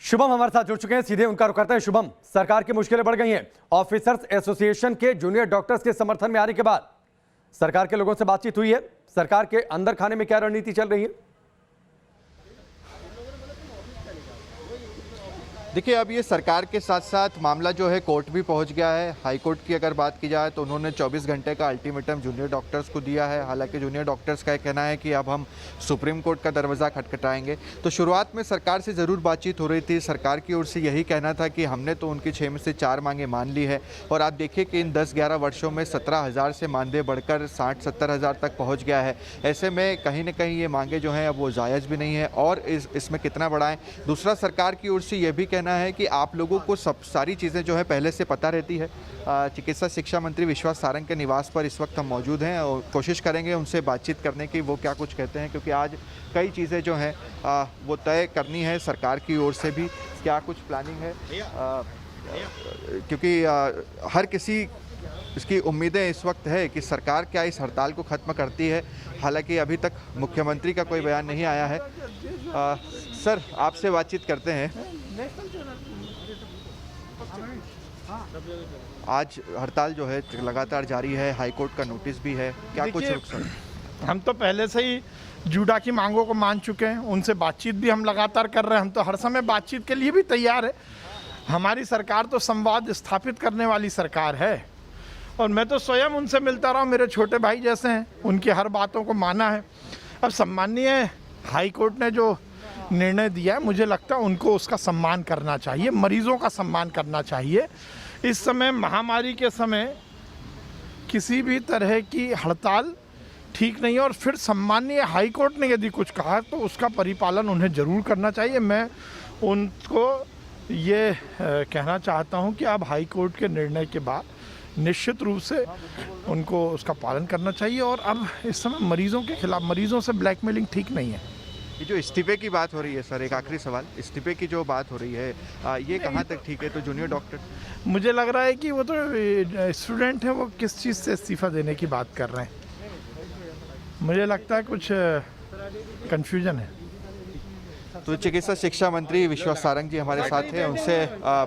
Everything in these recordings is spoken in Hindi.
शुभम हमारे साथ जुड़ चुके हैं, सीधे उनका रुख करते हैं। शुभम, सरकार की मुश्किलें बढ़ गई हैं। ऑफिसर्स एसोसिएशन के जूनियर डॉक्टर्स के समर्थन में आने के बाद सरकार के लोगों से बातचीत हुई है। सरकार के अंदर खाने में क्या रणनीति चल रही है? देखिए, अब ये सरकार के साथ साथ मामला जो है कोर्ट भी पहुंच गया है। हाई कोर्ट की अगर बात की जाए तो उन्होंने 24 घंटे का अल्टीमेटम जूनियर डॉक्टर्स को दिया है। हालांकि जूनियर डॉक्टर्स का कहना है कि अब हम सुप्रीम कोर्ट का दरवाज़ा खटखटाएंगे। तो शुरुआत में सरकार से ज़रूर बातचीत हो रही थी। सरकार की ओर से यही कहना था कि हमने तो उनकी 6 में से 4 मांगें मान ली है। और आप देखिए कि इन 10-11 वर्षों में 17,000 से मानदेय बढ़कर 60-70 हज़ार तक पहुँच गया है। ऐसे में कहीं ना कहीं ये मांगे जो हैं अब वो जायज़ भी नहीं है और इसमें कितना बढ़ाएं। दूसरा, सरकार की ओर से ये भी कहना है कि आप लोगों को सब सारी चीज़ें जो है पहले से पता रहती है। चिकित्सा शिक्षा मंत्री विश्वास सारंग के निवास पर इस वक्त हम मौजूद हैं और कोशिश करेंगे उनसे बातचीत करने की, वो क्या कुछ कहते हैं, क्योंकि आज कई चीज़ें जो हैं वो तय करनी है। सरकार की ओर से भी क्या कुछ प्लानिंग है, क्योंकि हर किसी इसकी उम्मीदें इस वक्त है कि सरकार क्या इस हड़ताल को ख़त्म करती है। हालांकि अभी तक मुख्यमंत्री का कोई बयान नहीं आया है। सर, आपसे बातचीत करते हैं। आज हड़ताल जो है लगातार जारी है, हाईकोर्ट का नोटिस भी है, क्या कुछ रुख सर? हम तो पहले से ही जूडा की मांगों को मान चुके हैं, उनसे बातचीत भी हम लगातार कर रहे हैं। हम तो हर समय बातचीत के लिए भी तैयार है। हमारी सरकार तो संवाद स्थापित करने वाली सरकार है और मैं तो स्वयं उनसे मिलता रहा हूँ, मेरे छोटे भाई जैसे हैं, उनकी हर बातों को माना है। अब सम्मानीय हाई कोर्ट ने जो निर्णय दिया है, मुझे लगता है उनको उसका सम्मान करना चाहिए, मरीजों का सम्मान करना चाहिए। इस समय महामारी के समय किसी भी तरह की हड़ताल ठीक नहीं है और फिर सम्मानीय हाई कोर्ट ने यदि कुछ कहा तो उसका परिपालन उन्हें ज़रूर करना चाहिए। मैं उनको ये कहना चाहता हूं कि अब हाई कोर्ट के निर्णय के बाद निश्चित रूप से उनको उसका पालन करना चाहिए और अब इस समय मरीजों के खिलाफ, मरीजों से ब्लैकमेलिंग ठीक नहीं है। ये जो इस्तीफे की बात हो रही है सर, एक आखिरी सवाल, इस्तीफे की जो बात हो रही है ये कहाँ तक ठीक है? तो जूनियर डॉक्टर, मुझे लग रहा है कि वो तो स्टूडेंट है, वो किस चीज़ से इस्तीफा देने की बात कर रहे हैं। मुझे लगता है कुछ कन्फ्यूजन है। तो चिकित्सा शिक्षा मंत्री विश्वास सारंग जी हमारे साथ हैं, उनसे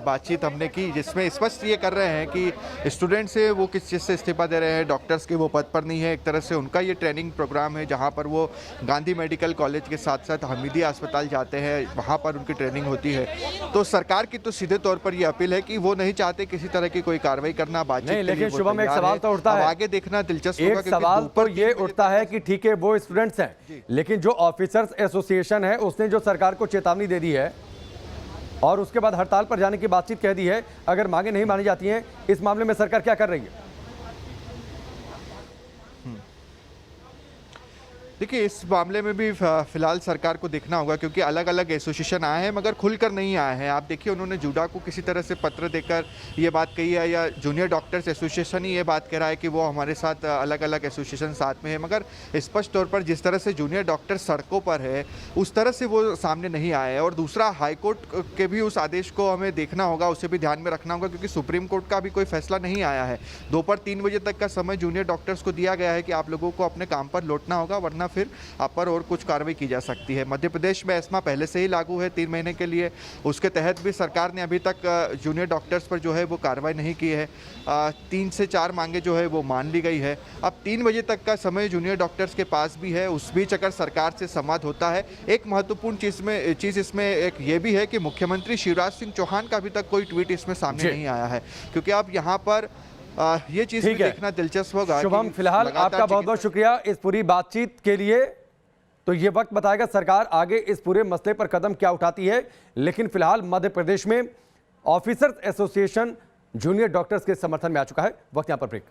बातचीत हमने की, जिसमें स्पष्ट ये कर रहे हैं कि स्टूडेंट से वो किस चीज़ से इस्तीफा दे रहे हैं। डॉक्टर्स के वो पद पर नहीं है, एक तरह से उनका ये ट्रेनिंग प्रोग्राम है जहाँ पर वो गांधी मेडिकल कॉलेज के साथ साथ हमीदिया अस्पताल जाते हैं, वहाँ पर उनकी ट्रेनिंग होती है। तो सरकार की तो सीधे तौर पर ये अपील है कि वो नहीं चाहते किसी तरह की कोई कार्रवाई करना, बातचीत। लेकिन शुभम, एक सवाल तो उठता है, आगे देखना दिलचस्प होगा। एक सवाल तो ये उठता है कि ठीक है वो स्टूडेंट्स हैं, लेकिन जो ऑफिसर्स एसोसिएशन है उसने जो सरकार को चेतावनी दे दी है और उसके बाद हड़ताल पर जाने की बातचीत कह दी है। अगर मांगे नहीं मानी जाती हैं, इस मामले में सरकार क्या कर रही है? देखिए, इस मामले में भी फिलहाल सरकार को देखना होगा, क्योंकि अलग अलग एसोसिएशन आए हैं मगर खुलकर नहीं आए हैं। आप देखिए, उन्होंने जूडा को किसी तरह से पत्र देकर ये बात कही है, या जूनियर डॉक्टर्स एसोसिएशन ही ये बात कह रहा है कि वो हमारे साथ अलग अलग एसोसिएशन साथ में है, मगर स्पष्ट तौर पर जिस तरह से जूनियर डॉक्टर सड़कों पर है उस तरह से वो सामने नहीं आए हैं। और दूसरा, हाईकोर्ट के भी उस आदेश को हमें देखना होगा, उसे भी ध्यान में रखना होगा, क्योंकि सुप्रीम कोर्ट का भी कोई फैसला नहीं आया है। दोपहर 3 बजे तक का समय जूनियर डॉक्टर्स को दिया गया है कि आप लोगों को अपने काम पर लौटना होगा, वरना फिर आप पर और कुछ कार्रवाई की जा सकती है। मध्य प्रदेश में एस्मा पहले से ही लागू है 3 महीने के लिए, उसके तहत भी सरकार ने अभी तक जूनियर डॉक्टर्स पर जो है वो कार्रवाई नहीं की है। 3 से 4 मांगे जो है वो मान ली गई है। अब 3 बजे तक का समय जूनियर डॉक्टर्स के पास भी है। उस बीच अगर सरकार से संवाद होता है, एक महत्वपूर्ण चीज़ इसमें एक ये भी है कि मुख्यमंत्री शिवराज सिंह चौहान का अभी तक कोई ट्वीट इसमें सामने नहीं आया है, क्योंकि अब यहाँ पर ये चीज़ भी देखना दिलचस्प होगा। शुभम, फिलहाल आपका बहुत बहुत शुक्रिया इस पूरी बातचीत के लिए। तो ये वक्त बताएगा सरकार आगे इस पूरे मसले पर कदम क्या उठाती है। लेकिन फिलहाल मध्य प्रदेश में ऑफिसर्स एसोसिएशन जूनियर डॉक्टर्स के समर्थन में आ चुका है। वक्त यहां पर ब्रेक।